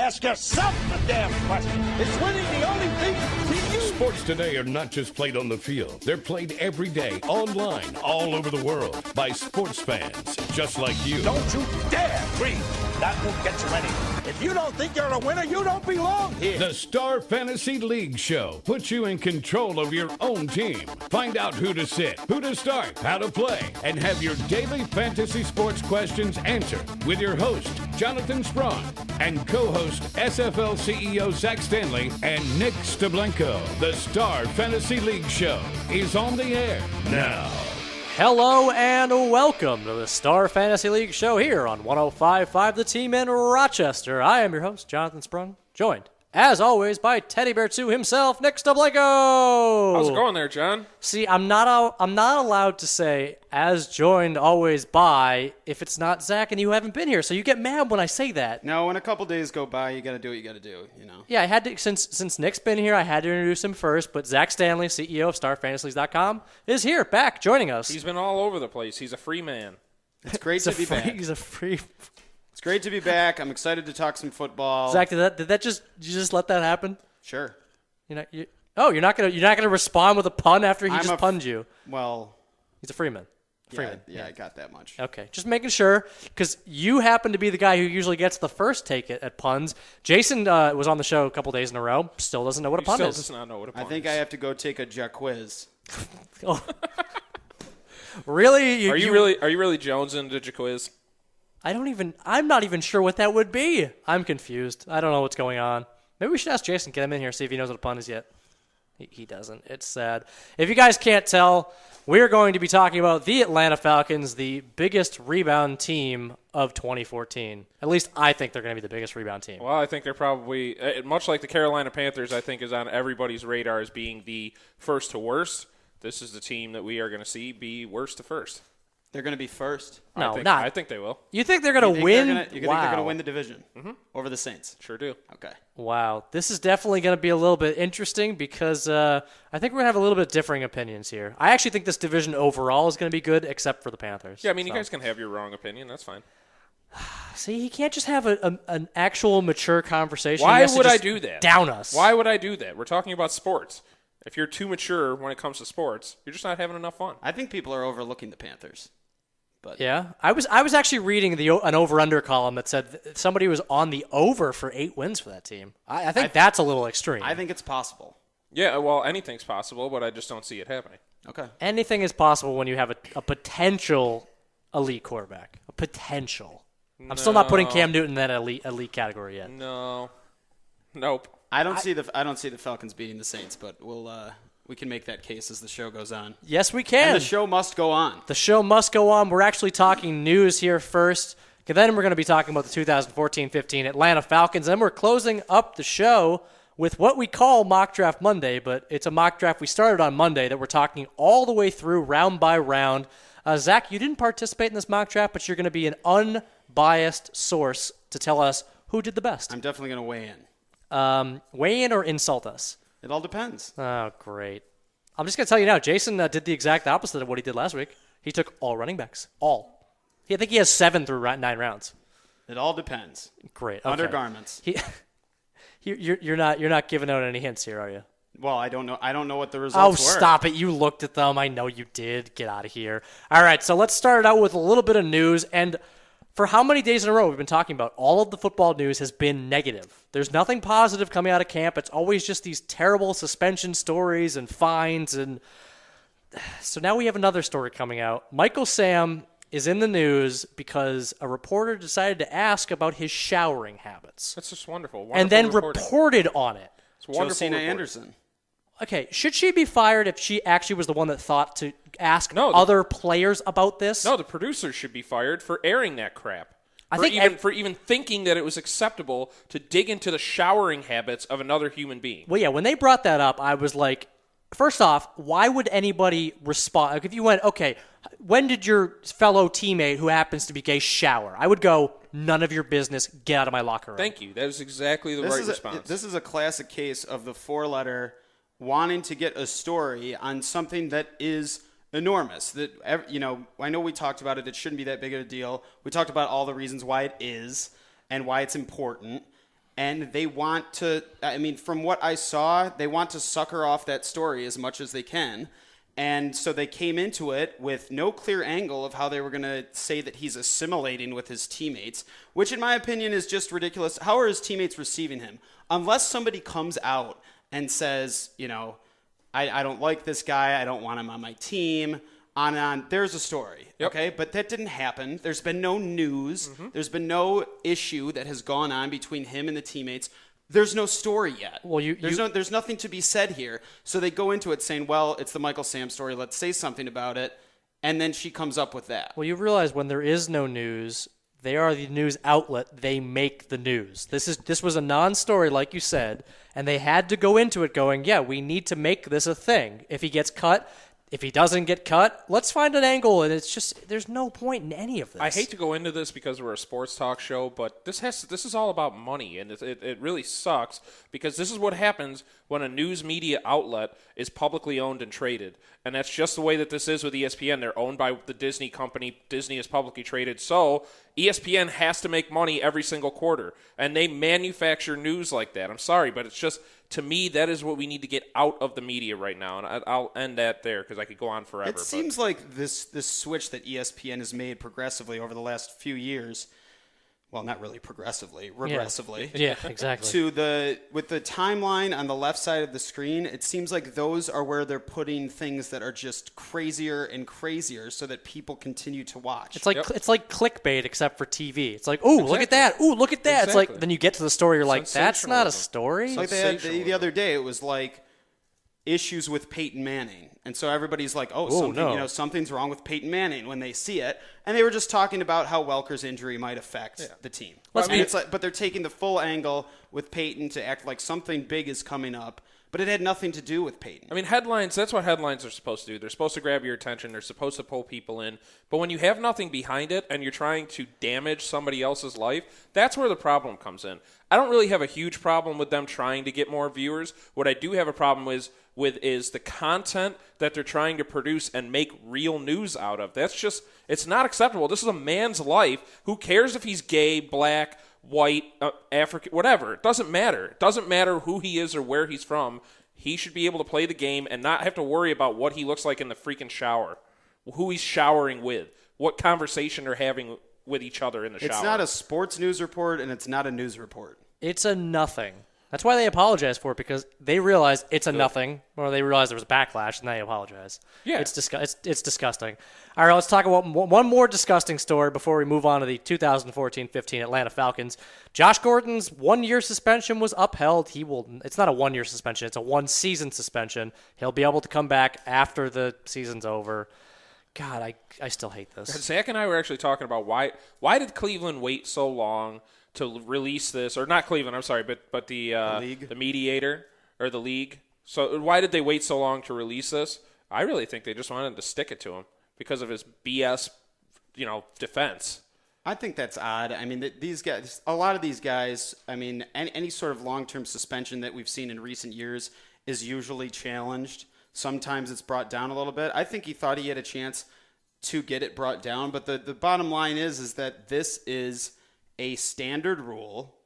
Ask yourself the damn question. Is winning the only thing to you? Sports today are not just played on the field. They're played every day, online, all over the world, by sports fans just like you. Don't you dare breathe. That won't get you anywhere. If you don't think you're a winner, you don't belong here. The Star Fantasy League Show puts you in control of your own team. Find out who to sit, who to start, how to play, and have your daily fantasy sports questions answered with your host, Jonathan Sprung, and co-host SFL CEO Zach Stanley and Nick Steblenko. The Star Fantasy League Show is on the air now. Hello and welcome to the Star Fantasy League Show here on 105.5 The Team in Rochester. I am your host, Jonathan Sprung, joined, as always, by Teddy Bear 2 himself, Nick Steblenko. How's it going there, John? See, I'm not allowed to say as joined always by if it's not Zach and you haven't been here, so you get mad when I say that. No, when a couple days go by, you got to do what you got to do, you know. Yeah, I had to, since Nick's been here, I had to introduce him first, but Zach Stanley, CEO of StarFantasyLeague.com, is here, back, joining us. He's been all over the place. He's a free man. It's great to be back. He's a free... It's great to be back. I'm excited to talk some football. Zach, did that just let that happen? Sure. You're not gonna respond with a pun after he just punned you. Well, he's a Freeman. Yeah, I got that much. Okay, just making sure, because you happen to be the guy who usually gets the first take at puns. Jason was on the show a couple days in a row. Still doesn't know what a pun is. Does not know what a pun I think is. I have to go take a Jaquiz. Oh. Really? Are you really jonesing to Jaquiz? I'm not even sure what that would be. I'm confused. I don't know what's going on. Maybe we should ask Jason, get him in here, see if he knows what a pun is yet. He doesn't. It's sad. If you guys can't tell, we're going to be talking about the Atlanta Falcons, the biggest rebound team of 2014. At least I think they're going to be the biggest rebound team. Well, I think they're probably, much like the Carolina Panthers, I think is on everybody's radar as being the first to worst. This is the team that we are going to see be worst to first. They're going to be first. No, I think they will. You think they're going to win? You think they're going to win the division over the Saints? Sure do. Okay. Wow. This is definitely going to be a little bit interesting because I think we're going to have a little bit differing opinions here. I actually think this division overall is going to be good except for the Panthers. Yeah, I mean, you guys can have your wrong opinion. That's fine. See, he can't just have an actual mature conversation. Why would I do that? Down us. Why would I do that? We're talking about sports. If you're too mature when it comes to sports, you're just not having enough fun. I think people are overlooking the Panthers. But yeah, I was actually reading an over-under column that said somebody was on the over for 8 wins for that team. I think that's a little extreme. I think it's possible. Yeah, well, anything's possible, but I just don't see it happening. Okay. Anything is possible when you have a potential elite quarterback. A potential. I'm still not putting Cam Newton in that elite category yet. No. Nope. I don't see the Falcons beating the Saints, but we can make that case as the show goes on. Yes, we can. And the show must go on. The show must go on. We're actually talking news here first. Then we're going to be talking about the 2014-15 Atlanta Falcons. Then we're closing up the show with what we call Mock Draft Monday, but it's a mock draft we started on Monday that we're talking all the way through round by round. Zach, you didn't participate in this mock draft, but you're going to be an unbiased source to tell us who did the best. I'm definitely going to weigh in. Weigh in or insult us? It all depends. Oh, great. I'm just going to tell you now, Jason did the exact opposite of what he did last week. He took all running backs. All. I think he has 7 through 9 rounds. It all depends. Great. Okay. Undergarments. You're not giving out any hints here, are you? Well, I don't know what the results were. Oh, stop it. You looked at them. I know you did. Get out of here. All right, so let's start it out with a little bit of news. And for how many days in a row we've been talking about, all of the football news has been negative. There's nothing positive coming out of camp. It's always just these terrible suspension stories and fines. And so now we have another story coming out. Michael Sam is in the news because a reporter decided to ask about his showering habits. That's just wonderful. And then reporting. Reported on it. It's wonderful. Josina reporting. Anderson. Okay, should she be fired if she actually was the one that thought to ask other players about this? No, the producers should be fired for airing that crap. For even thinking that it was acceptable to dig into the showering habits of another human being. Well, yeah, when they brought that up, I was like, first off, why would anybody respond? Like, if you went, okay, when did your fellow teammate who happens to be gay shower? I would go, none of your business, get out of my locker room. Thank you. That is exactly the right response. This is a classic case of the 4-letter wanting to get a story on something that is enormous. That, I know we talked about it. It shouldn't be that big of a deal. We talked about all the reasons why it is and why it's important. and they want to, I mean, from what I saw, they want to sucker off that story as much as they can. And so they came into it with no clear angle of how they were going to say that he's assimilating with his teammates, which in my opinion is just ridiculous. How are his teammates receiving him? Unless somebody comes out and says, you know, I don't like this guy, I don't want him on my team, on and on. There's a story, okay? But that didn't happen. There's been no news. There's been no issue that has gone on between him and the teammates. There's no story yet. Well, there's nothing to be said here. So they go into it saying, well, it's the Michael Sam story. Let's say something about it. And then she comes up with that. Well, you realize when there is no news, they are the news outlet. They make the news. This was a non-story, like you said, and they had to go into it going, yeah, we need to make this a thing. If he gets cut, if he doesn't get cut, let's find an angle. And it's just, there's no point in any of this. I hate to go into this because we're a sports talk show, but this is all about money, and it really sucks because this is what happens when a news media outlet is publicly owned and traded. And that's just the way that this is with ESPN. They're owned by the Disney company. Disney is publicly traded. So ESPN has to make money every single quarter, and they manufacture news like that. I'm sorry, but it's just, to me, that is what we need to get out of the media right now, and I'll end that there because I could go on forever. It seems like this switch that ESPN has made progressively over the last few years, well, not really progressively, regressively. Yeah, exactly. With the timeline on the left side of the screen, it seems like those are where they're putting things that are just crazier and crazier so that people continue to watch. It's like clickbait except for TV. It's like, oh, look at that. Oh, look at that. It's like, then you get to the story, you're like, that's not a story. Like they had the other day, it was like issues with Peyton Manning. And so everybody's like, something's wrong with Peyton Manning when they see it. And they were just talking about how Welker's injury might affect the team. But they're taking the full angle with Peyton to act like something big is coming up. But it had nothing to do with Peyton. I mean, headlines, that's what headlines are supposed to do. They're supposed to grab your attention. They're supposed to pull people in. But when you have nothing behind it and you're trying to damage somebody else's life, that's where the problem comes in. I don't really have a huge problem with them trying to get more viewers. What I do have a problem with is the content that they're trying to produce and make real news out of. That's just, it's not acceptable. This is a man's life. Who cares if he's gay, black, white, African, whatever. It doesn't matter. It doesn't matter who he is or where he's from. He should be able to play the game and not have to worry about what he looks like in the freaking shower, who he's showering with, what conversation they're having with each other in the shower. It's not a sports news report, and it's not a news report. It's a nothing. That's why they apologize for it, because they realize it's a nothing, or they realize there was a backlash, and they apologize. Yeah. It's disgusting. All right, let's talk about one more disgusting story before we move on to the 2014-15 Atlanta Falcons. Josh Gordon's 1-year suspension was upheld. It's not a 1-year suspension. It's a 1-season suspension. He'll be able to come back after the season's over. God, I still hate this. Zach and I were actually talking about why did Cleveland wait so long to release this, or not Cleveland, I'm sorry, but the league, the mediator, or the league. So why did they wait so long to release this? I really think they just wanted to stick it to him because of his BS, defense. I think that's odd. I mean, these guys, a lot of these guys, I mean, any sort of long-term suspension that we've seen in recent years is usually challenged. Sometimes it's brought down a little bit. I think he thought he had a chance to get it brought down, but the bottom line is that this is a standard rule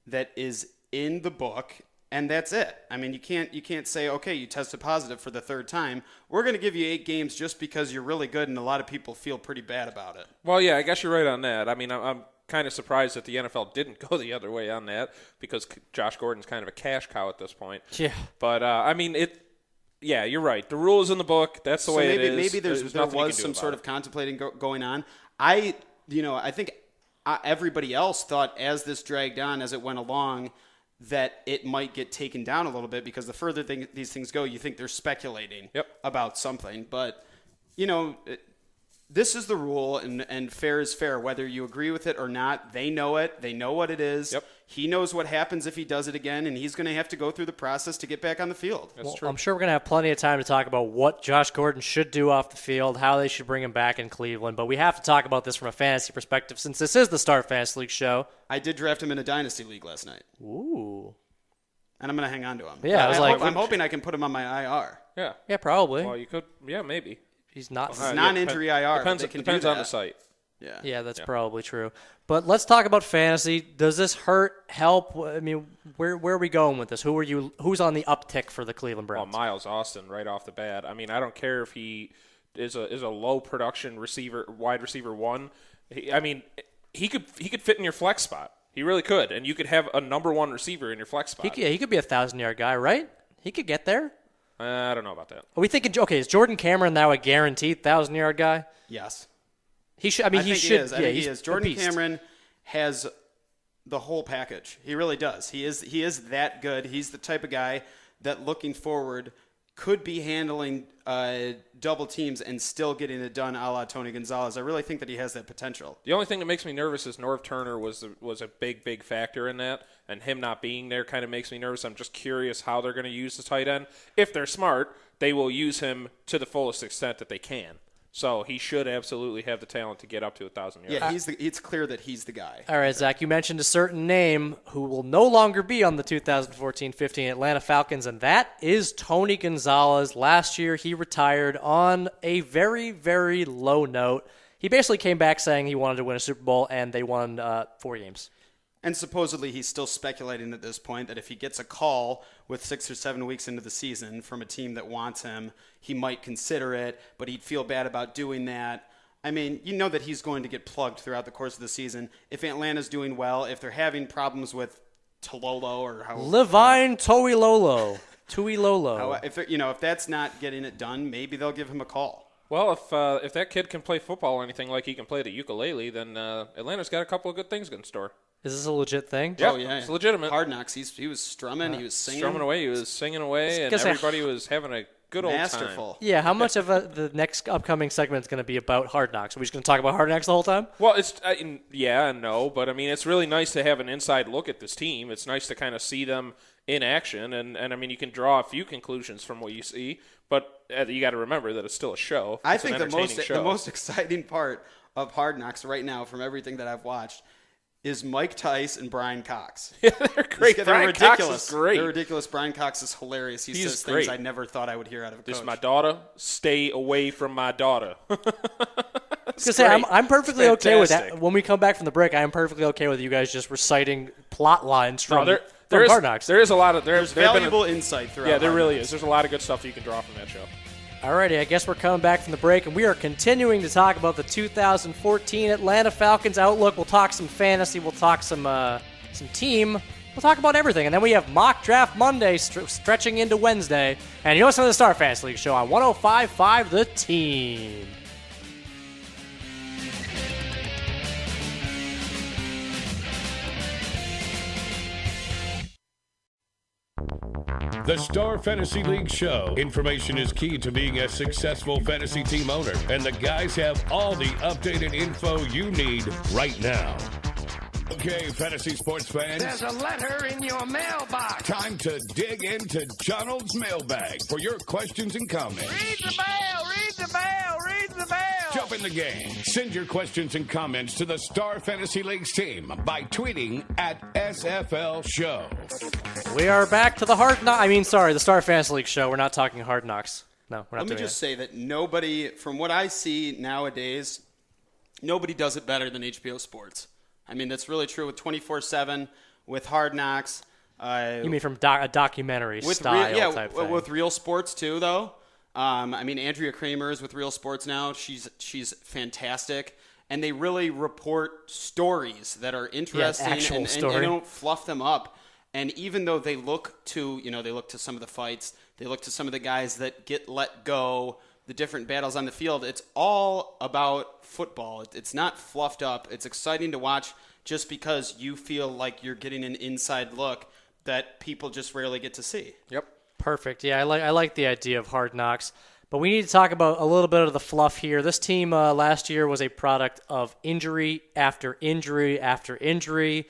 that is in the book, and that's it. I mean, you can't say, okay, you tested positive for the third time. We're going to give you 8 games just because you're really good, and a lot of people feel pretty bad about it. Well, yeah, I guess you're right on that. I mean, I'm kind of surprised that the NFL didn't go the other way on that because Josh Gordon's kind of a cash cow at this point. Yeah. But, I mean, yeah, you're right. The rule is in the book. That's the way it is. Maybe there was some sort of contemplating going on. I think everybody else thought as this dragged on, as it went along, that it might get taken down a little bit because the further these things go, you think they're speculating about something. But, this is the rule, and fair is fair. Whether you agree with it or not, they know it. They know what it is. Yep. He knows what happens if he does it again, and he's going to have to go through the process to get back on the field. That's true. I'm sure we're going to have plenty of time to talk about what Josh Gordon should do off the field, how they should bring him back in Cleveland. But we have to talk about this from a fantasy perspective since this is the Start Fantasy League show. I did draft him in a Dynasty League last night. Ooh. And I'm going to hang on to him. Yeah, I'm hoping I can put him on my IR. Yeah. Yeah, probably. Well, you could. Yeah, maybe. He's not. It's non-injury IR. Depends on the site. Yeah. Yeah, that's probably true. But let's talk about fantasy. Does this hurt, help? I mean, where are we going with this? Who's on the uptick for the Cleveland Browns? Well, Miles Austin right off the bat. I mean, I don't care if he is a low production wide receiver one. He could fit in your flex spot. He really could, and you could have a number one receiver in your flex spot. He could be a 1,000-yard guy, right? He could get there. I don't know about that. Are we thinking? Okay, is Jordan Cameron now a guaranteed 1,000-yard guy? Yes. He should. I mean, I think should. He is. I think he is. Jordan beast. Cameron has the whole package. He really does. He is that good. He's the type of guy that, looking forward, could be handling double teams and still getting it done a la Tony Gonzalez. I really think that he has that potential. The only thing that makes me nervous is Norv Turner was a big factor in that, and him not being there kind of makes me nervous. I'm just curious how they're going to use the tight end. If they're smart, they will use him to the fullest extent that they can. So he should absolutely have the talent to get up to 1,000 yards. Yeah, it's clear that he's the guy. All right, Zach, you mentioned a certain name who will no longer be on the 2014-15 Atlanta Falcons, and that is Tony Gonzalez. Last year, he retired on a very, very low note. He basically came back saying he wanted to win a Super Bowl, and they won 4 games. And supposedly he's still speculating at this point that if he gets a call with 6 or 7 weeks into the season from a team that wants him, he might consider it, but he'd feel bad about doing that. I mean, you know that he's going to get plugged throughout the course of the season. If Atlanta's doing well, if they're having problems with Tololo or how Levine Tuilolo. If that's not getting it done, maybe they'll give him a call. Well, if that kid can play football or anything like he can play the ukulele, then Atlanta's got a couple of good things in store. Is this a legit thing? Yeah, Oh, yeah. It's legitimate. Hard Knocks. He was strumming. He was singing. Strumming away. He was singing away, and everybody was having a good old Masterful. time. Yeah, how much of the next upcoming segment is going to be about Hard Knocks? Are we just going to talk about Hard Knocks the whole time? Well, yeah and no, but I mean, it's really nice to have an inside look at this team. It's nice to kind of see them in action, and I mean, you can draw a few conclusions from what you see, but you got to remember that it's still a show. I It's an think entertaining show. the most exciting part of Hard Knocks right now, from everything that I've watched, is Mike Tice and Brian Cox. Yeah, they're great. They're Brian ridiculous. Cox is great. They're ridiculous. Brian Cox is hilarious. He He's says great. things I never thought I would hear out of a coach. This is my daughter. Stay away from my daughter. I'm perfectly okay with that. Fantastic. When we come back from the break, I am perfectly okay with you guys just reciting plot lines from There's Hard Knocks. There is a lot of there's valuable insight throughout. Yeah, there Hard really Knocks. is. There's a lot of good stuff you can draw from that show. Alrighty, I guess we're coming back from the break, and we are continuing to talk about the 2014 Atlanta Falcons outlook. We'll talk some fantasy. We'll talk some team. We'll talk about everything. And then we have Mock Draft Monday stretching into Wednesday. And you're listening to the Star Fantasy League show on 105.5 The Team. The Star Fantasy League show. Information is key to being a successful fantasy team owner, and the guys have all the updated info you need right now. Okay, fantasy sports fans. There's a letter in your mailbox. Time to dig into Donald's mailbag for your questions and comments. Read the mail, read the mail, read the mail. Jump in the game. Send your questions and comments to the Star Fantasy League's team by tweeting at SFL Show. We are back to the Star Fantasy League show. We're not talking Hard Knocks. No, we're not Let me doing just say that nobody, from what I see nowadays, nobody does it better than HBO Sports. I mean, that's really true with 24/7, with Hard Knocks. You mean from a documentary with style type thing? with Real Sports too, though. I mean, Andrea Kramer is with Real Sports now. She's fantastic, and they really report stories that are interesting, actual and story. they don't fluff them up. And even though they look to some of the fights, they look to some of the guys that get let go, the different battles on the field. It's all about football. It's not fluffed up. It's exciting to watch just because you feel like you're getting an inside look that people just rarely get to see. Yep. Perfect. Yeah, I like the idea of Hard Knocks. But we need to talk about a little bit of the fluff here. This team last year was a product of injury after injury after injury.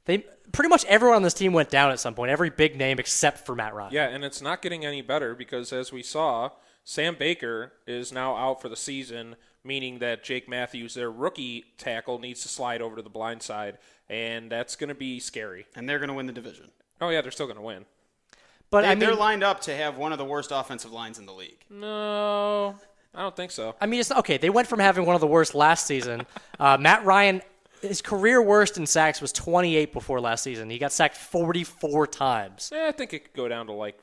Pretty much everyone on this team went down at some point, every big name except for Matt Ryan. Yeah, and it's not getting any better because, as we saw, Sam Baker is now out for the season, meaning that Jake Matthews, their rookie tackle, needs to slide over to the blind side, and that's going to be scary. And they're going to win the division. Oh, yeah, they're still going to win. But They're lined up to have one of the worst offensive lines in the league. No. I don't think so. I mean, it's okay. They went from having one of the worst last season. Matt Ryan, his career worst in sacks was 28 before last season. He got sacked 44 times. I think it could go down to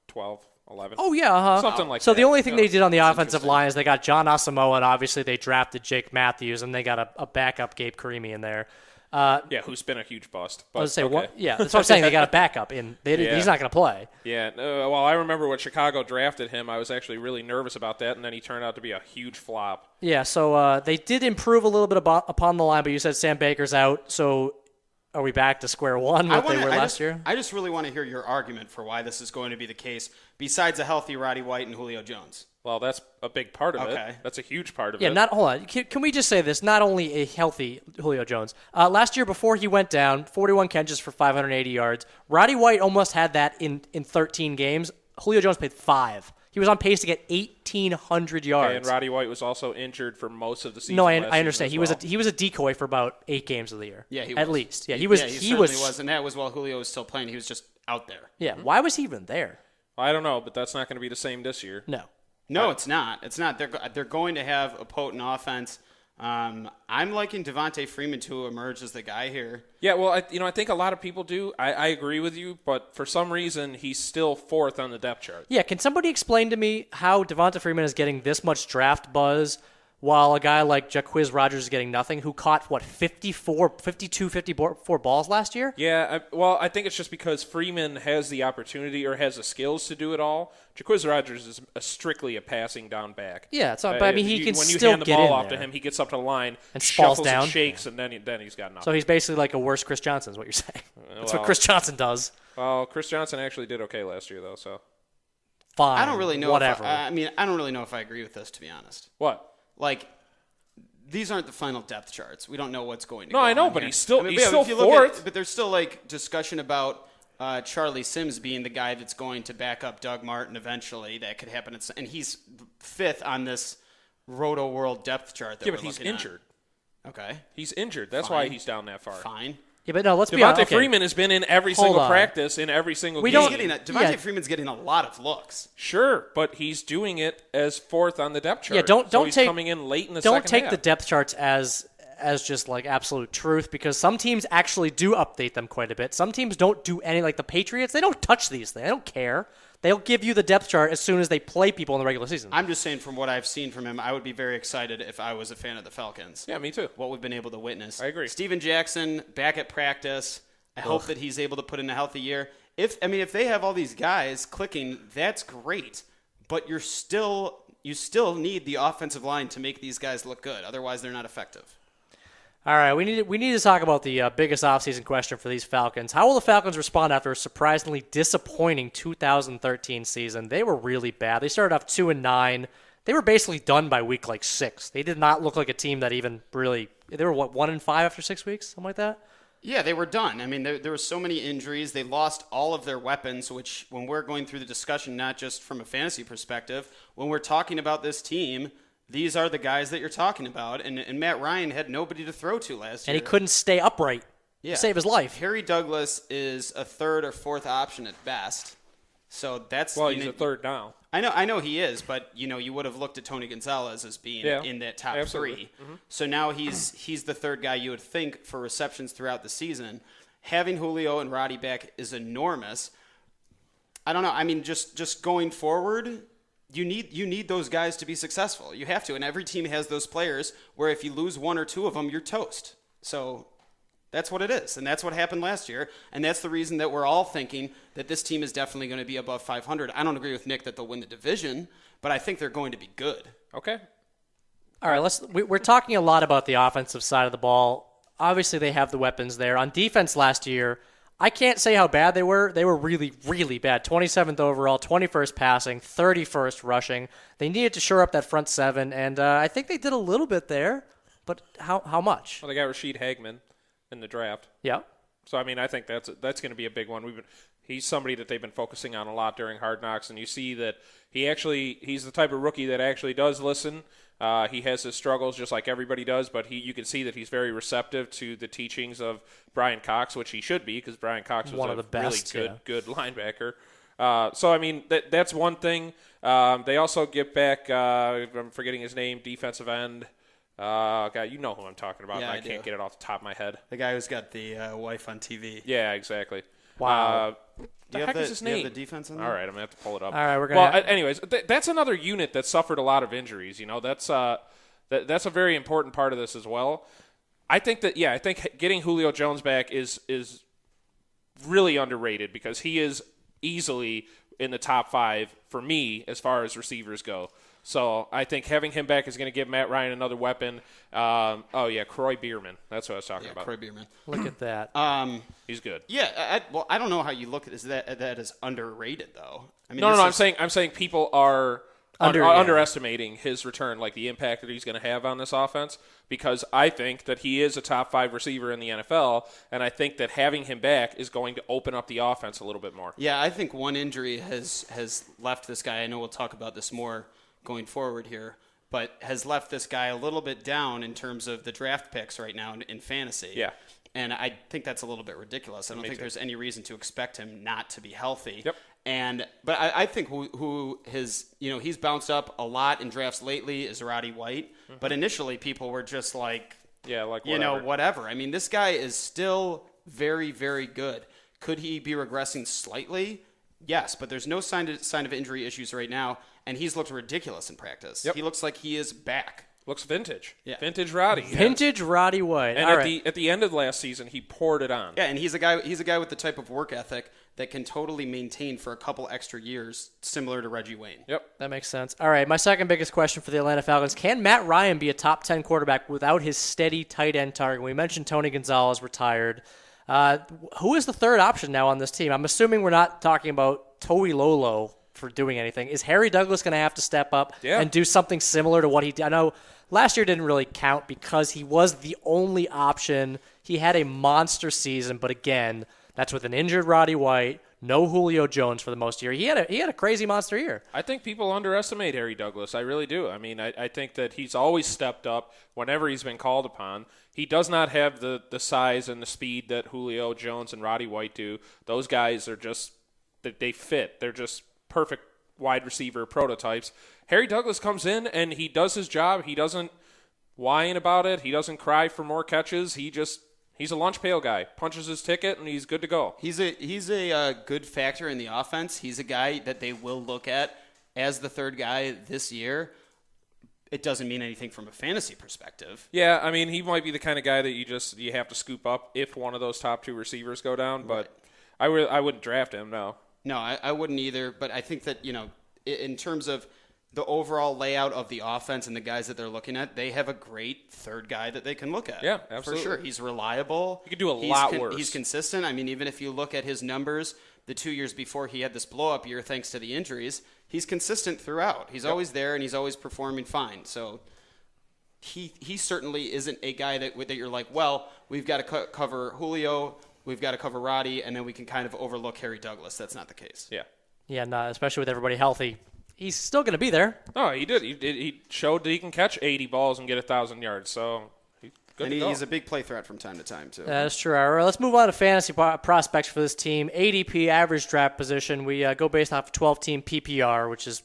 12, 11. Oh, yeah, Something like that. So the only thing they did on the offensive line is they got John Asamoah, and obviously they drafted Jake Matthews, and they got a backup Gabe Carimi in there. Who's been a huge bust. But, I was say, okay. yeah, that's what I'm saying. They got a backup, and he's not going to play. Yeah, well, I remember when Chicago drafted him, I was actually really nervous about that, and then he turned out to be a huge flop. Yeah, so they did improve a little bit upon the line, but you said Sam Baker's out, so are we back to square one what they were last year? I just really want to hear your argument for why this is going to be the case, besides a healthy Roddy White and Julio Jones. Well, that's a big part of Okay. it. That's a huge part of Yeah, it. hold on. Can we just say this? Not only a healthy Julio Jones. Last year, before he went down, 41 catches for 580 yards. Roddy White almost had that in 13 games. Julio Jones played 5. He was on pace to get 1,800 yards. Okay, and Roddy White was also injured for most of the season. No, last I understand. season He was a decoy for about 8 games of the year. Yeah, he at was. least. Yeah, he was. He was, and that was while Julio was still playing. He was just out there. Yeah, why was he even there? I don't know, but that's not going to be the same this year. No. No, it's not. It's not. They're going to have a potent offense. I'm liking Devontae Freeman to emerge as the guy here. Yeah, well, I think a lot of people do. I agree with you, but for some reason, he's still 4th on the depth chart. Yeah, can somebody explain to me how Devonta Freeman is getting this much draft buzz while a guy like Jacquizz Rodgers is getting nothing, who caught, 54 balls last year? Yeah, I think it's just because Freeman has the opportunity or has the skills to do it all. Jacquizz Rodgers is strictly a passing down back. Yeah, but I mean, he can when you still hand the get ball in off there. to him, he gets up to the line And falls shuffles down. and shakes, and then he's got nothing. So he's basically like a worse Chris Johnson is what you're saying. That's what well- Chris Johnson does. Well, Chris Johnson actually did okay last year, though. So Fine. I don't really know. Whatever. I don't really know if I agree with this, to be honest. what? These aren't the final depth charts. We don't know what's going to No, go I know, on but here. he's still if you look 4th. but there's still discussion about Charlie Sims being the guy that's going to back up Doug Martin eventually. That could happen, and he's 5th on this Roto World depth chart. That Yeah, we're but he's looking at. injured. Okay, He's injured. That's Fine. why he's down that far. fine. Yeah, but no, let's be Devontae honest. Okay. Freeman has been in every Hold single on. practice, in every single We game. don't- Devontae Yeah. Freeman's getting a lot of looks. Sure, but he's doing it as 4th on the depth chart. Yeah, don't so he's take coming in late in the don't second take half. the depth charts as just like absolute truth, because some teams actually do update them quite a bit. Some teams don't do any, like the Patriots. They don't touch these things. They don't care. They'll give you the depth chart as soon as they play people in the regular season. I'm just saying, from what I've seen from him, I would be very excited if I was a fan of the Falcons. Yeah, me too. What we've been able to witness. I agree. Steven Jackson back at practice. I hope that he's able to put in a healthy year. If they have all these guys clicking, that's great. But you still need the offensive line to make these guys look good. Otherwise, they're not effective. All right, we need to talk about the biggest offseason question for these Falcons. How will the Falcons respond after a surprisingly disappointing 2013 season? They were really bad. They started off 2-9. They were basically done by week 6. They did not look like a team that even really. They were 1-5 after 6 weeks, something like that. Yeah, they were done. I mean, there were so many injuries. They lost all of their weapons, which, when we're going through the discussion, not just from a fantasy perspective, when we're talking about this team, these are the guys that you're talking about. And Matt Ryan had nobody to throw to last year. And he couldn't stay upright to save his life. Harry Douglas is a 3rd or 4th option at best. So that's He's a 3rd now. I know he is, but you would have looked at Tony Gonzalez as being in that top absolutely. 3. So now he's the 3rd guy you would think for receptions throughout the season. Having Julio and Roddy back is enormous. I don't know. I mean, just going forward, you need those guys to be successful. You have to, and every team has those players where if you lose 1 or 2 of them, you're toast. So that's what it is, and that's what happened last year, and that's the reason that we're all thinking that this team is definitely going to be above 500. I don't agree with Nick that they'll win the division, but I think they're going to be good. Okay. All right, we're talking a lot about the offensive side of the ball. Obviously, they have the weapons there. On defense last year, I can't say how bad they were. They were really, really bad. 27th overall, 21st passing, 31st rushing. They needed to shore up that front 7, and I think they did a little bit there, but how much? Well, they got Rashid Hagman in the draft. Yeah. So, I mean, I think that's going to be a big one. He's somebody that they've been focusing on a lot during Hard Knocks, and you see that he's the type of rookie that actually does listen. He has his struggles just like everybody does, but you can see that he's very receptive to the teachings of Brian Cox, which he should be, because Brian Cox was One of the best, really good linebacker. So, I mean, that's one thing. They also get back, I'm forgetting his name, defensive end. God, you know who I'm talking about. Yeah, I can't get it off the top of my head. The guy who's got the wife on TV. Yeah, exactly. Wow. The heck is his name? Do you have the defense in there? All right, I'm going to have to pull it up. All right, we're gonna anyways, that's another unit that suffered a lot of injuries. You know, that's a very important part of this as well. I think getting Julio Jones back is really underrated because he is easily in the top 5 for me as far as receivers go. So I think having him back is going to give Matt Ryan another weapon. Croy Bierman. That's what I was talking about. Croy Bierman. Look at that. He's good. Yeah. I don't know how you look at that as underrated though. I mean, No. I'm saying people are underestimating his return, like the impact that he's going to have on this offense, because I think that he is a top 5 receiver in the NFL, and I think that having him back is going to open up the offense a little bit more. Yeah, I think one injury has left this guy. I know we'll talk about this more going forward here, but has left this guy a little bit down in terms of the draft picks right now in fantasy. Yeah. And I think that's a little bit ridiculous. I don't think there's any reason to expect him not to be healthy. Yep. But I think he's bounced up a lot in drafts lately is Roddy White. Mm-hmm. But initially people were just like, whatever. I mean, this guy is still very, very good. Could he be regressing slightly? Yes, but there's no sign of injury issues right now, and he's looked ridiculous in practice. Yep. He looks like he is back. Looks vintage. Yeah. Vintage Roddy. Vintage Roddy White. And at the end of last season, he poured it on. Yeah, and he's a guy with the type of work ethic that can totally maintain for a couple extra years, similar to Reggie Wayne. Yep. That makes sense. All right, my second biggest question for the Atlanta Falcons, can Matt Ryan be a top 10 quarterback without his steady tight end target? We mentioned Tony Gonzalez retired. Who is the third option now on this team? I'm assuming we're not talking about Toei Lolo for doing anything. Is Harry Douglas going to have to step up and do something similar to what he did? I know last year didn't really count because he was the only option. He had a monster season, but again, that's with an injured Roddy White, no Julio Jones for the most year. He had a crazy monster year. I think people underestimate Harry Douglas. I really do. I mean, I think that he's always stepped up whenever he's been called upon. He does not have the size and the speed that Julio Jones and Roddy White do. Those guys are just they fit. They're just perfect wide receiver prototypes. Harry Douglas comes in and he does his job. He doesn't whine about it. He doesn't cry for more catches. He's a lunch pail guy. Punches his ticket and he's good to go. He's a good factor in the offense. He's a guy that they will look at as the third guy this year. It doesn't mean anything from a fantasy perspective. Yeah, I mean, he might be the kind of guy that you have to scoop up if one of those top 2 receivers go down, but I wouldn't draft him, no. No, I wouldn't either, but I think that, in terms of the overall layout of the offense and the guys that they're looking at, they have a great third guy that they can look at. Yeah, absolutely. For sure. He's reliable. He could do a lot worse. He's consistent. I mean, even if you look at his numbers, the 2 years before he had this blow-up year thanks to the injuries, he's consistent throughout. He's always there, and he's always performing fine. So he certainly isn't a guy that you're like, well, we've got to cover Julio, we've got to cover Roddy, and then we can kind of overlook Harry Douglas. That's not the case. Yeah. Yeah, no, especially with everybody healthy. He's still going to be there. Oh, he did. He showed that he can catch 80 balls and get 1,000 yards. So he's a big play threat from time to time, too. That's true. All right, let's move on to fantasy prospects for this team. ADP, average draft position. We go based off 12-team PPR,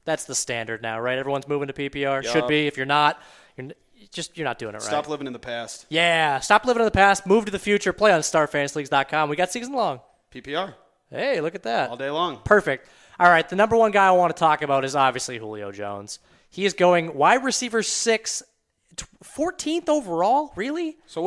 that's the standard now, right? Everyone's moving to PPR. Yep. Should be. If you're not, you're not doing it right. Stop living in the past. Yeah, stop living in the past. Move to the future. Play on StarFantasyLeagues.com. We got season long. PPR. Hey, look at that. All day long. Perfect. All right, the number one guy I want to talk about is obviously Julio Jones. He is going wide receiver 6, 14th overall? Really? So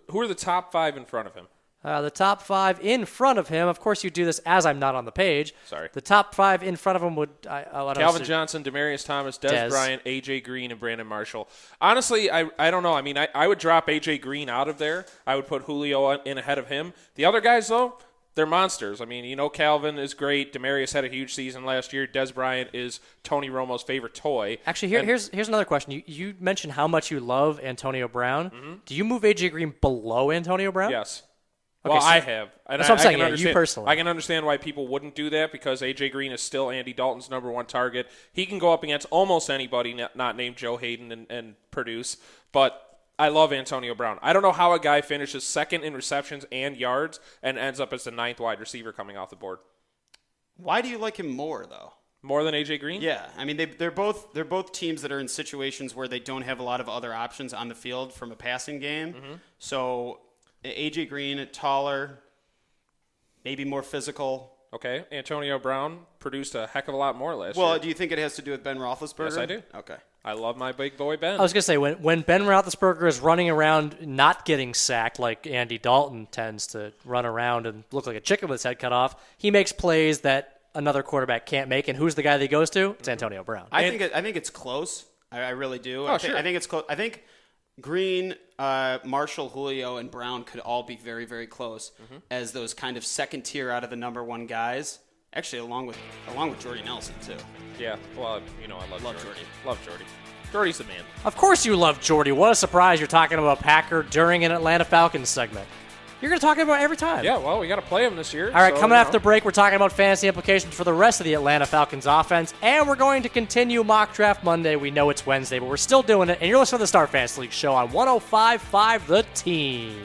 who are the top 5 in front of him? The top 5 in front of him. Of course, you do this as I'm not on the page. Sorry. The top 5 in front of him would Calvin Johnson, Demaryius Thomas, Dez Bryant, A.J. Green, and Brandon Marshall. Honestly, I don't know. I mean, I would drop A.J. Green out of there. I would put Julio in ahead of him. The other guys, though, they're monsters. I mean, Calvin is great. Demaryius had a huge season last year. Dez Bryant is Tony Romo's favorite toy. Actually, here's another question. You mentioned how much you love Antonio Brown. Mm-hmm. Do you move A.J. Green below Antonio Brown? Yes. Okay, well, so I have. And that's what I'm saying. You personally. I can understand why people wouldn't do that because A.J. Green is still Andy Dalton's number 1 target. He can go up against almost anybody not named Joe Hayden and produce. But I love Antonio Brown. I don't know how a guy finishes second in receptions and yards and ends up as the 9th wide receiver coming off the board. Why do you like him more, though? More than A.J. Green? Yeah, I mean they're both teams that are in situations where they don't have a lot of other options on the field from a passing game. Mm-hmm. So A.J. Green, taller, maybe more physical. Okay. Antonio Brown produced a heck of a lot more last Well, year. do you think it has to do with Ben Roethlisberger? Yes, I do. Okay. I love my big boy Ben. I was going to say, when Ben Roethlisberger is running around not getting sacked like Andy Dalton tends to run around and look like a chicken with his head cut off, he makes plays that another quarterback can't make. And who's the guy that he goes to? It's Antonio Brown. I think it's close. I really do. Oh, sure. I think it's close. I think Green, Marshall, Julio, and Brown could all be very, very close as those kind of second tier out of the number one guys. Actually, along with Jordy Nelson too. Yeah. Well, I love Jordy. Love Jordy. Jordy's the man. Of course you love Jordy. What a surprise you're talking about Packer during an Atlanta Falcons segment. You're going to talk about it every time. Yeah, well, we got to play him this year. All right, coming after the break, we're talking about fantasy implications for the rest of the Atlanta Falcons offense, and we're going to continue Mock Draft Monday. We know it's Wednesday, but we're still doing it, and you're listening to the Star Fantasy League show on 105.5 The Team.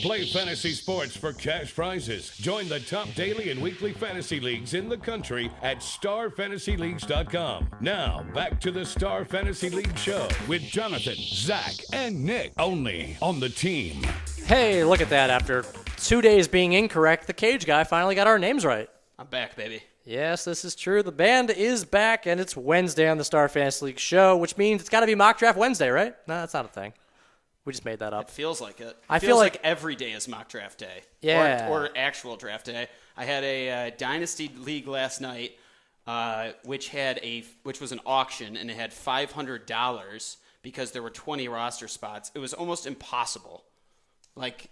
Play fantasy sports for cash prizes. Join the top daily and weekly fantasy leagues in the country at starfantasyleagues.com. Now, back to the Star Fantasy League show with Jonathan, Zach, and Nick. Only on The Team. Hey, look at that. After 2 days being incorrect, the Cage Guy finally got our names right. I'm back, baby. Yes, this is true. The band is back, and it's Wednesday on the Star Fantasy League show, which means it's got to be Mock Draft Wednesday, right? No, that's not a thing. We just made that up. It feels like it. I feel like every day is mock draft day. Yeah. Or actual draft day. I had a dynasty league last night, which was an auction, and it had $500 because there were 20 roster spots. It was almost impossible. Like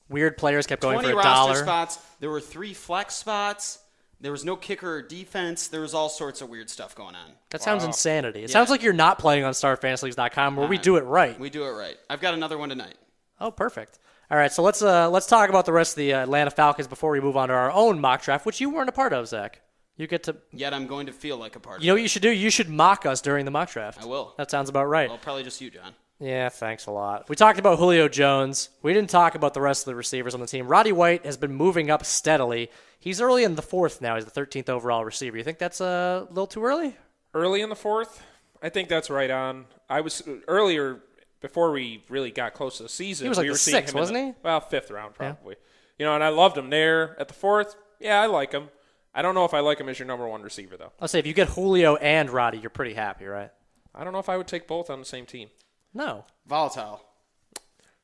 Weird players kept going 20 for roster $1. spots. There were 3 flex spots. There was no kicker or defense. There was all sorts of weird stuff going on. That sounds insanity. It sounds like you're not playing on StarFantasyLeagues.com where we do it right. We do it right. I've got another one tonight. Oh, perfect. All right, so let's talk about the rest of the Atlanta Falcons before we move on to our own mock draft, which you weren't a part of, Zach. You get to. Yet I'm going to feel like a part You know of what you should do? You should mock us during the mock draft. I will. That sounds about right. Well, probably just you, John. Yeah, thanks a lot. We talked about Julio Jones. We didn't talk about the rest of the receivers on the team. Roddy White has been moving up steadily. He's early in the 4th now. He's the 13th overall receiver. You think that's a little too early? Early in the 4th? I think that's right on. I was earlier, before we really got close to the season. He was like we were the seeing 6th, him wasn't he? Well, 5th round probably. Yeah. And I loved him there. At the 4th, yeah, I like him. I don't know if I like him as your number 1 receiver, though. I'll say if you get Julio and Roddy, you're pretty happy, right? I don't know if I would take both on the same team. No. Volatile.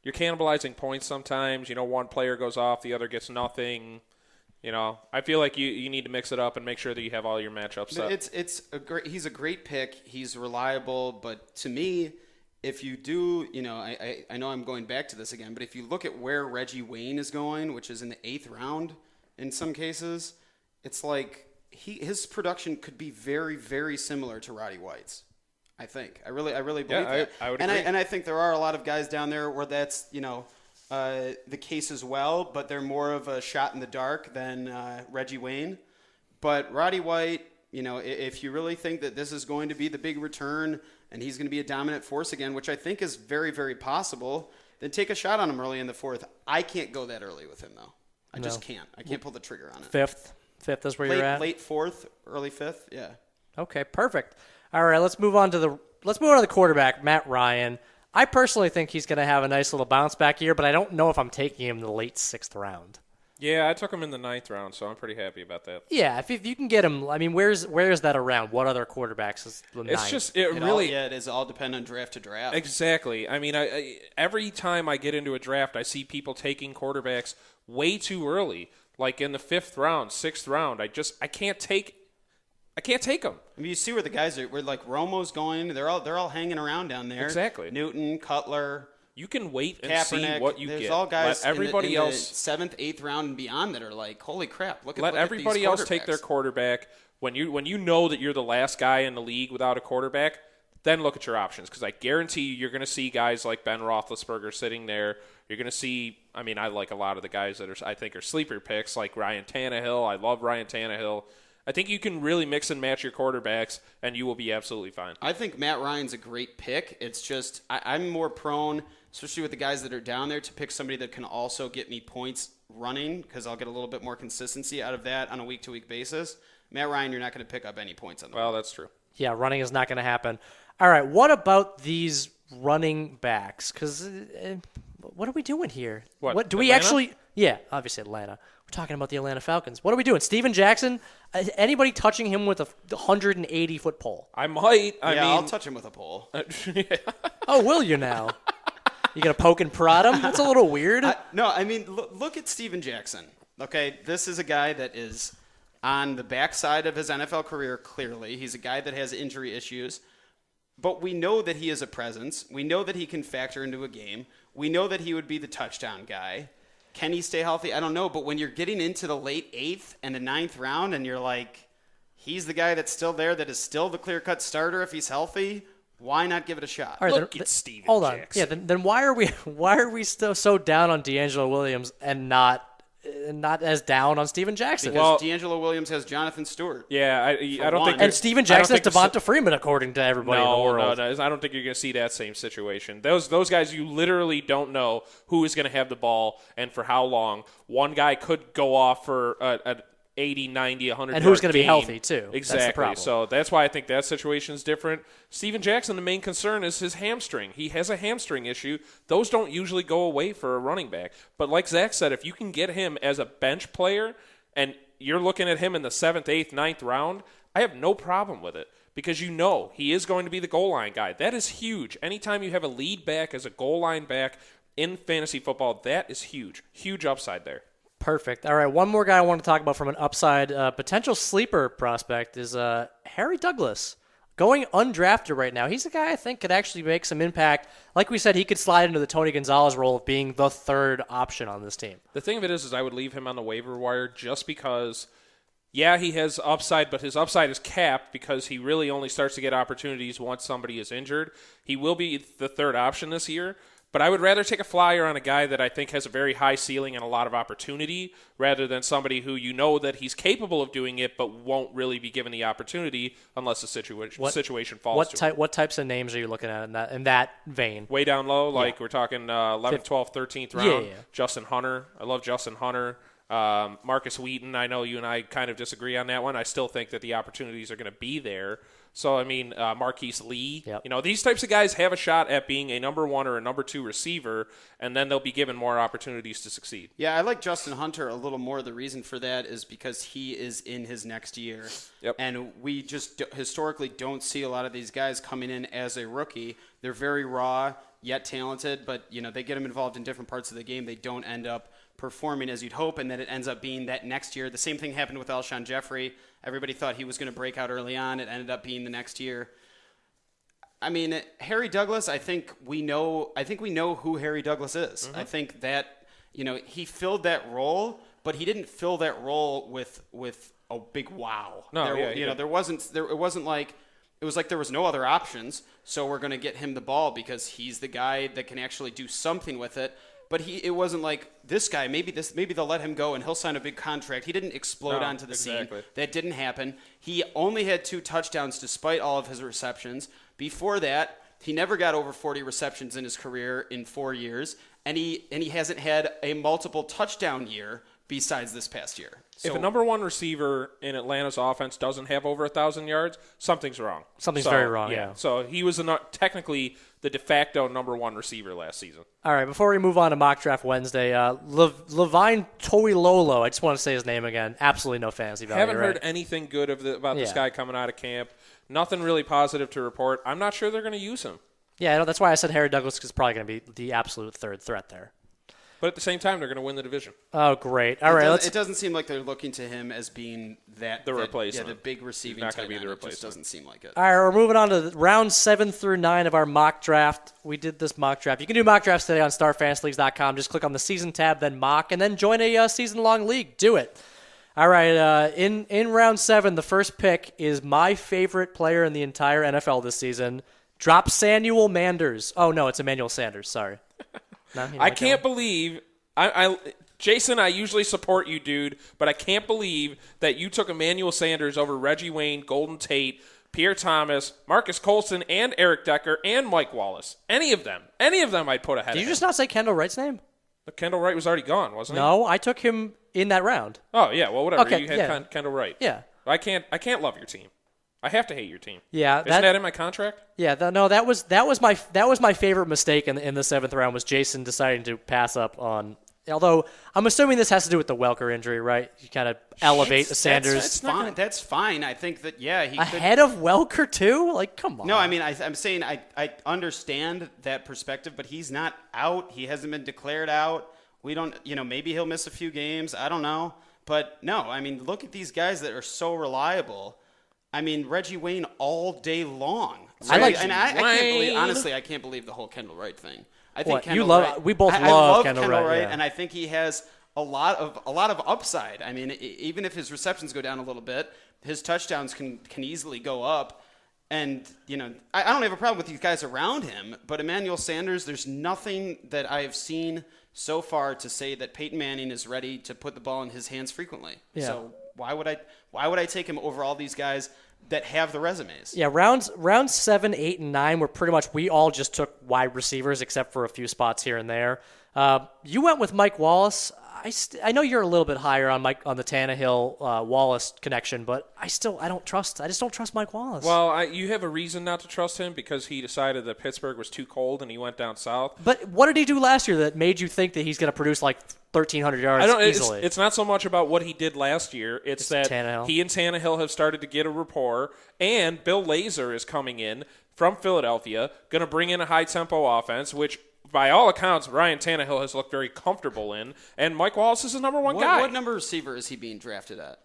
You're cannibalizing points sometimes. One player goes off, the other gets nothing. I feel like you need to mix it up and make sure that you have all your matchups set. He's a great pick. He's reliable, but to me, if you do, I know I'm going back to this again, but if you look at where Reggie Wayne is going, which is in the 8th round in some cases, it's like his production could be very, very similar to Roddy White's. I think. I really believe that. I would agree. And I think there are a lot of guys down there where that's, the case as well, but they're more of a shot in the dark than Reggie Wayne. But Roddy White, if you really think that this is going to be the big return and he's going to be a dominant force again, which I think is very, very possible, then take a shot on him early in the 4th. I can't go that early with him, though. I just can't. I can't pull the trigger on it. 5th is where you're at? Late 4th, early 5th, yeah. Okay, perfect. All right, let's move on to the quarterback, Matt Ryan. I personally think he's going to have a nice little bounce back year, but I don't know if I'm taking him in the late 6th round. Yeah, I took him in the 9th round, so I'm pretty happy about that. Yeah, if you can get him, I mean, where's that around? What other quarterbacks is the 9th? It's just It is all dependent on draft to draft. Exactly. I mean, every time I get into a draft, I see people taking quarterbacks way too early, like in the 5th round, 6th round. I can't take them. I mean, you see where the guys are. Where like Romo's going. They're all hanging around down there. Exactly. Newton, Cutler. You can wait and Kaepernick, see what you there's get. all guys Let everybody in the else 7th, 8th round and beyond that are like, holy crap! Let everybody else take their quarterback. When you know that you're the last guy in the league without a quarterback, then look at your options, because I guarantee you're going to see guys like Ben Roethlisberger sitting there. You're going to see. I mean, I like a lot of the guys that I think are sleeper picks, like Ryan Tannehill. I love Ryan Tannehill. I think you can really mix and match your quarterbacks, and you will be absolutely fine. I think Matt Ryan's a great pick. It's just I'm more prone, especially with the guys that are down there, to pick somebody that can also get me points running, because I'll get a little bit more consistency out of that on a week-to-week basis. Matt Ryan, you're not going to pick up any points on the Well, that's true. Yeah, running is not going to happen. All right, what about these running backs? Because what are we doing here? What do we Atlanta? actually? Yeah, obviously Atlanta. We're talking about the Atlanta Falcons. What are we doing? Steven Jackson? Anybody touching him with a 180-foot pole? I might. I'll touch him with a pole. Oh, will you now? You gonna poke and prod him? That's a little weird. Look at Steven Jackson. Okay, this is a guy that is on the backside of his NFL career, clearly. He's a guy that has injury issues. But we know that he is a presence. We know that he can factor into a game. We know that he would be the touchdown guy. Can he stay healthy? I don't know. But when you're getting into the late 8th and the 9th round and you're like, he's the guy that's still there, that is still the clear-cut starter if he's healthy, why not give it a shot? All right, Look at Steven hold on. Jackson. Yeah, then why are we still so down on D'Angelo Williams and not as down on Steven Jackson? Because D'Angelo Williams has Jonathan Stewart. Yeah, I don't think. And Steven Jackson has Devonta Freeman, according to everybody in the world. No, I don't think you're going to see that same situation. Those guys, you literally don't know who is going to have the ball and for how long. One guy could go off for an 80, 90, 100 and who's going to be healthy, too. Exactly. That's the problem. So that's why I think that situation is different. Steven Jackson, the main concern is his hamstring. He has a hamstring issue. Those don't usually go away for a running back. But like Zach said, if you can get him as a bench player and you're looking at him in the 7th, 8th, 9th round, I have no problem with it because you know he is going to be the goal line guy. That is huge. Anytime you have a lead back as a goal line back in fantasy football, that is huge. Huge upside there. Perfect. All right, one more guy I want to talk about from an upside potential sleeper prospect is Harry Douglas. Going undrafted right now. He's a guy I think could actually make some impact. Like we said, he could slide into the Tony Gonzalez role of being the third option on this team. The thing of it is I would leave him on the waiver wire just because, yeah, he has upside, but his upside is capped because he really only starts to get opportunities once somebody is injured. He will be the third option this year. But I would rather take a flyer on a guy that I think has a very high ceiling and a lot of opportunity rather than somebody who you know that he's capable of doing it but won't really be given the opportunity unless the situation falls to him. What types of names are you looking at in that vein? Way down low, we're talking 11th, 12th, 13th round. Yeah. Justin Hunter. I love Justin Hunter. Marcus Wheaton. I know you and I kind of disagree on that one. I still think that the opportunities are going to be there. So, I mean, Marquise Lee, Yep. These types of guys have a shot at being a number 1 or a number 2 receiver, and then they'll be given more opportunities to succeed. Yeah, I like Justin Hunter a little more. The reason for that is because he is in his next year. Yep. And we just historically don't see a lot of these guys coming in as a rookie. They're very raw, yet talented, but, they get them involved in different parts of the game. They don't end up performing as you'd hope, and then it ends up being that next year. The same thing happened with Alshon Jeffrey. Everybody thought he was going to break out early on. It ended up being the next year. I mean, Harry Douglas, I think we know who Harry Douglas is. Mm-hmm. I think that, he filled that role, but he didn't fill that role with a big wow. No, it was like there was no other options, so we're going to get him the ball because he's the guy that can actually do something with it. But it wasn't like this guy. Maybe they'll let him go and he'll sign a big contract. He didn't explode onto the scene. That didn't happen. He only had 2 touchdowns despite all of his receptions. Before that, he never got over 40 receptions in his career in 4 years, and he hasn't had a multiple touchdown year besides this past year. So, if a number 1 receiver in Atlanta's offense doesn't have over 1,000 yards, something's wrong. Something's very wrong, yeah. So he was technically the de facto number 1 receiver last season. All right, before we move on to Mock Draft Wednesday, Levine Toilolo, I just want to say his name again. Absolutely no fantasy value. Haven't heard anything good about this guy coming out of camp. Nothing really positive to report. I'm not sure they're going to use him. Yeah, I know, that's why I said Harry Douglas is probably going to be the absolute third threat there. But at the same time, they're going to win the division. Oh, great. All right, it doesn't seem like they're looking to him as being the replacement. Yeah, the big receiving He's not going tight to be the end. It just replacement. doesn't seem like it. All right, we're moving on to round 7 through 9 of our mock draft. We did this mock draft. You can do mock drafts today on starfantasyleagues.com. Just click on the season tab, then mock, and then join a season-long league. Do it. All right, in round 7, the first pick is my favorite player in the entire NFL this season. Drop Samuel Manders. Oh, no, it's Emmanuel Sanders. Sorry. I can't believe Jason, I usually support you, dude, but I can't believe that you took Emmanuel Sanders over Reggie Wayne, Golden Tate, Pierre Thomas, Marcus Colston, and Eric Decker, and Mike Wallace. Any of them I'd put ahead of him. Did you just not say Kendall Wright's name? Kendall Wright was already gone, wasn't he? No, I took him in that round. Oh, yeah, well, whatever. Okay, You had Kendall Wright. Yeah. I can't love your team. I have to hate your team. Yeah, Isn't that in my contract? Yeah, that was my favorite mistake in the 7th round was Jason deciding to pass up on. Although I'm assuming this has to do with the Welker injury, right? You kind of elevate Sanders. That's fine. That's fine. I think that he ahead of Welker too. Like, come on. No, I mean I'm saying I understand that perspective, but he's not out. He hasn't been declared out. We don't. Maybe he'll miss a few games. I don't know. But no, I mean, look at these guys that are so reliable. I mean, Reggie Wayne all day long. I can't believe, honestly, I can't believe the whole Kendall Wright thing. I think we both love Kendall Wright, yeah. And I think he has a lot of upside. I mean, even if his receptions go down a little bit, his touchdowns can easily go up. And I don't have a problem with these guys around him, but Emmanuel Sanders, there's nothing that I have seen so far to say that Peyton Manning is ready to put the ball in his hands frequently. Yeah. So why would I take him over all these guys that have the resumes? Yeah, rounds 7, 8, and 9 were pretty much we all just took wide receivers except for a few spots here and there. You went with Mike Wallace. I know you're a little bit higher on the Tannehill Wallace connection, but I just don't trust Mike Wallace. Well, you have a reason not to trust him because he decided that Pittsburgh was too cold and he went down south. But what did he do last year that made you think that he's going to produce like 1,300 yards easily? It's not so much about what he did last year. It's that Tannehill. He and Tannehill have started to get a rapport, and Bill Lazor is coming in from Philadelphia, going to bring in a high-tempo offense, which by all accounts, Ryan Tannehill has looked very comfortable in, and Mike Wallace is the number one guy. What number receiver is he being drafted at?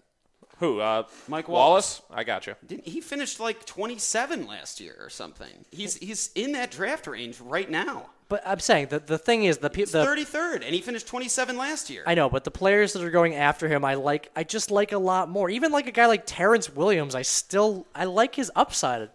Who? Mike Wallace? I got you. He finished like 27 last year or something. He's in that draft range right now. But I'm saying the thing is He's 33rd, and he finished 27 last year. I know, but the players that are going after him, I just like a lot more. Even like a guy like Terrence Williams, I like his upside.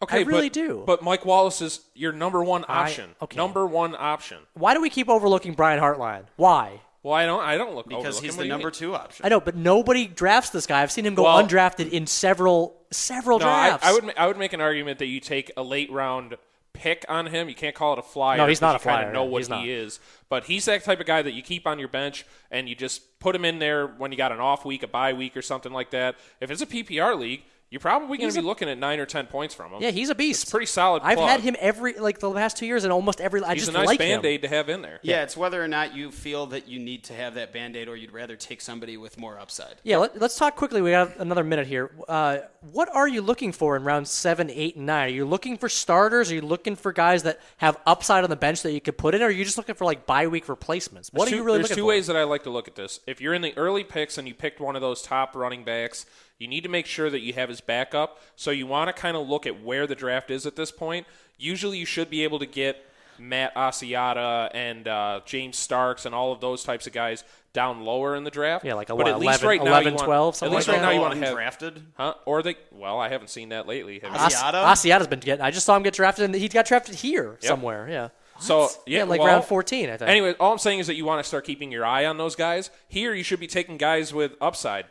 Okay, I really do. But Mike Wallace is your number one option. Okay. Number one option. Why do we keep overlooking Brian Hartline? Why? Well, I don't look because he's the number 2 option. I know, but nobody drafts this guy. I've seen him go undrafted in several drafts. I would make an argument that you take a late round pick on him. You can't call it a flyer. No, he's not a flyer. You kind of know what he is. But he's that type of guy that you keep on your bench and you just put him in there when you got an off week, a bye week, or something like that. If it's a PPR league, you're probably going to be looking at 9 or 10 points from him. Yeah, he's a beast. It's pretty solid plug. I've had him the last 2 years in almost every. He's a nice Band-Aid to have in there. Yeah, it's whether or not you feel that you need to have that Band-Aid or you'd rather take somebody with more upside. Yeah, let's talk quickly. We have another minute here. What are you looking for in rounds 7, 8, and 9? Are you looking for starters? Are you looking for guys that have upside on the bench that you could put in? Or are you just looking for like bye-week replacements? What are you really looking for? There's 2 ways that I like to look at this. If you're in the early picks and you picked one of those top running backs, you need to make sure that you have his backup. So you want to kind of look at where the draft is at this point. Usually you should be able to get Matt Asiata and James Starks and all of those types of guys down lower in the draft. Yeah, like but at 11, least right 11 now 12, at least right now you want to have drafted. Huh? Or I haven't seen that lately. Asiata's been getting. I just saw him get drafted, and he got drafted here somewhere. Yeah. So round 14, I think. Anyway, all I'm saying is that you want to start keeping your eye on those guys. Here, you should be taking guys with upside.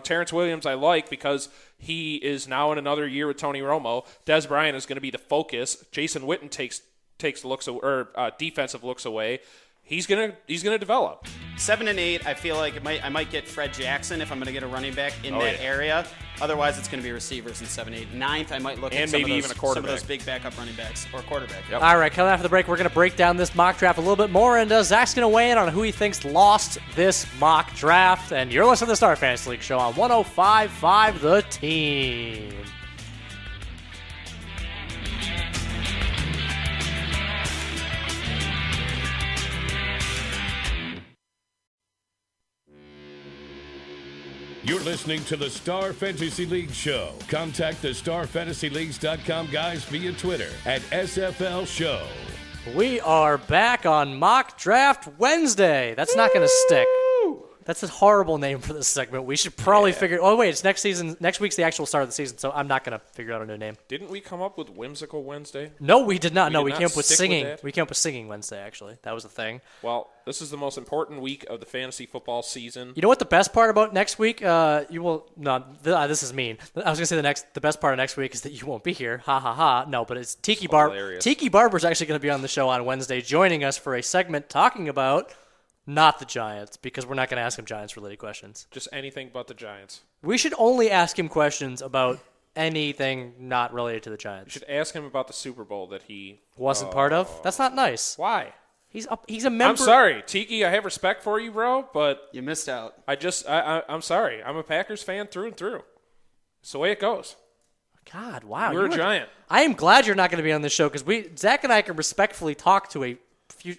Terrence Williams I like because he is now in another year with Tony Romo. Des Bryant is going to be the focus. Jason Witten takes defensive looks away. He's gonna develop. 7 and 8, I feel like I might get Fred Jackson if I'm going to get a running back in that area. Otherwise, it's going to be receivers in 7, 8. 9th, I might look at some of those big backup running backs or quarterback. Yep. All right, coming after the break, we're going to break down this mock draft a little bit more, and Zach's going to weigh in on who he thinks lost this mock draft. And you're listening to the Star Fantasy League Show on 105.5 The Team. You're listening to the Star Fantasy League Show. Contact the StarFantasyLeagues.com guys via Twitter at SFL Show. We are back on Mock Draft Wednesday. That's not going to stick. That's a horrible name for this segment. We should probably figure. Oh wait, it's next season. Next week's the actual start of the season, so I'm not gonna figure out a new name. Didn't we come up with Whimsical Wednesday? No, we did not. We did came not up with stick with singing. that? We came up with singing Wednesday. Actually, that was a thing. Well, this is the most important week of the fantasy football season. You know what the best part about next week? You will no. This is mean. I was gonna say the best part of next week is that you won't be here. Ha ha ha. No, but it's Tiki Barber. Hilarious. Tiki Barber's actually gonna be on the show on Wednesday, joining us for a segment talking about not the Giants, because we're not gonna ask him Giants-related questions. Just anything but the Giants. We should only ask him questions about anything not related to the You Giants. should ask him about the Super Bowl that he Wasn't part of. That's not nice. Why? He's a member. I'm sorry, Tiki. I have respect for you, bro, but You missed out. I'm sorry. I'm a Packers fan through and through. It's the way it goes. God, wow. You're a Giant. I am glad you're not going to be on this show because Zach and I can respectfully talk to a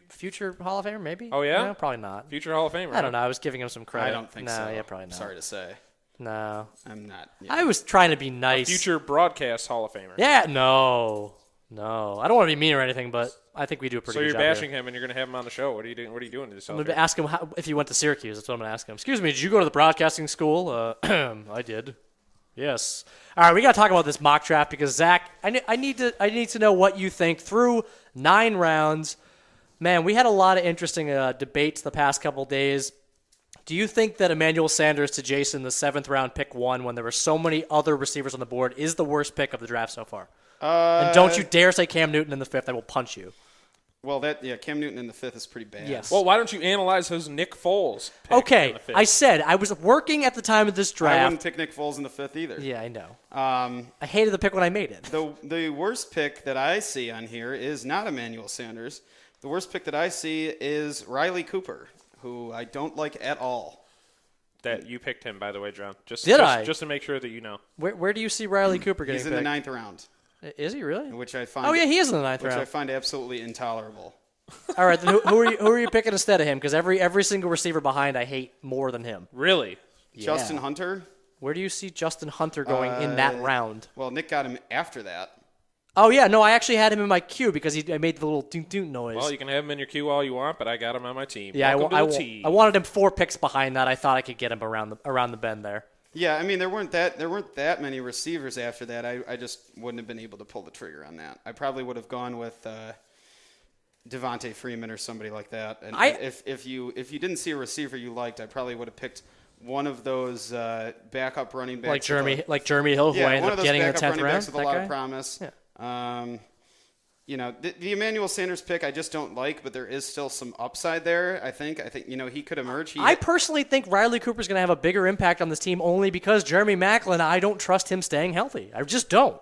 future Hall of Famer, maybe? Oh, yeah? No, probably not. Future Hall of Famer. I don't know. I was giving him some credit. I don't think so. No, yeah, probably not. Sorry to say. No. I'm not. I was trying to be nice. Future broadcast Hall of Famer. Yeah, no. I don't want to be mean or anything, but I think we do a pretty So good you're job bashing here. him and you're going to have him on the show. What are you doing? What are you doing to yourself? I'm going to ask him if he went to Syracuse. That's what I'm going to ask him. Excuse me, did you go to the broadcasting school? I did. Yes. All right, we got to talk about this mock draft because Zach, I need to know what you think through 9 rounds. Man, we had a lot of interesting debates the past couple days. Do you think that Emmanuel Sanders to Jason, the 7th round pick 1, when there were so many other receivers on the board, is the worst pick of the draft so far? And don't you dare say Cam Newton in the 5th. I will punch you. Well, Cam Newton in the 5th is pretty bad. Yes. Well, why don't you analyze his Nick Foles pick Okay, in the 5th? I said I was working at the time of this I draft. wouldn't pick Nick Foles in the 5th either. Yeah, I know. I hated the pick when I made it. The worst pick that I see on here is not Emmanuel Sanders. The worst pick that I see is Riley Cooper, who I don't like at all. That you picked him, by the way, John. Just to make sure that you know. Where do you see Riley Cooper getting He's in picked? the 9th round, Is he really? which I find. Oh yeah, he is in the 9th which I round. find absolutely intolerable. All right, then who are you picking instead of him? Because every single receiver behind I hate more than him. Really? Justin Hunter. Where do you see Justin Hunter going in that round? Well, Nick got him after that. Oh yeah, no, I actually had him in my queue because I made the little doon noise. Well, you can have him in your queue all you want, but I got him on my team. yeah, Welcome to the team. I wanted him 4 picks behind that. I thought I could get him around the bend there. Yeah, I mean there weren't that many receivers after that. I just wouldn't have been able to pull the trigger on that. I probably would have gone with Devontae Freeman or somebody like that. And if you didn't see a receiver you liked, I probably would have picked one of those backup running backs like Jeremy Hill, who I ended one up of those getting in the backup 10th running round. backs with a lot of promise. Yeah. The Emmanuel Sanders pick I just don't like, but there is still some upside there. I think he could emerge. I personally think Riley Cooper's going to have a bigger impact on this team only because Jeremy Maclin, I don't trust him staying healthy. I just don't.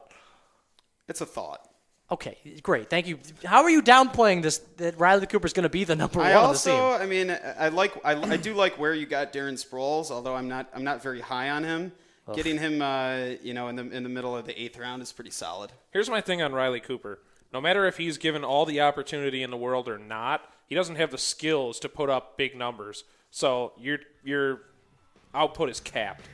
It's a thought. Okay, great. Thank you. How are you downplaying this that Riley Cooper's going to be the number 1 on the team? I mean, I do like where you got Darren Sproles, although I'm not very high on him. Ugh. Getting him in the middle of the 8th round is pretty solid. Here's my thing on Riley Cooper. No matter if he's given all the opportunity in the world or not, he doesn't have the skills to put up big numbers. So your output is capped.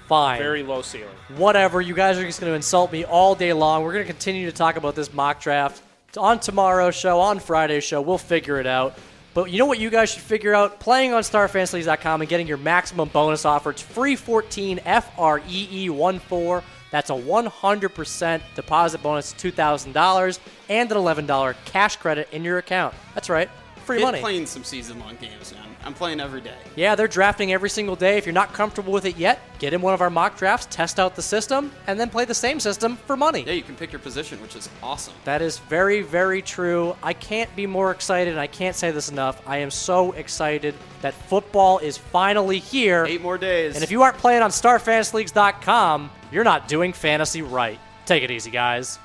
Fine. Very low ceiling. Whatever. You guys are just going to insult me all day long. We're going to continue to talk about this mock draft on tomorrow's show, on Friday's show. We'll figure it out. But you know what you guys should figure out? Playing on StarFantasyLeague.com and getting your maximum bonus offer. It's free 14 FREE14. That's a 100% deposit bonus, $2,000, and an $11 cash credit in your account. That's right, free money. Playing some season-long games, man. I'm playing every day. Yeah, they're drafting every single day. If you're not comfortable with it yet, get in one of our mock drafts, test out the system, and then play the same system for money. Yeah, you can pick your position, which is awesome. That is very, very true. I can't be more excited, and I can't say this enough. I am so excited that football is finally here. 8 more days. And if you aren't playing on StarFantasyLeagues.com, you're not doing fantasy right. Take it easy, guys.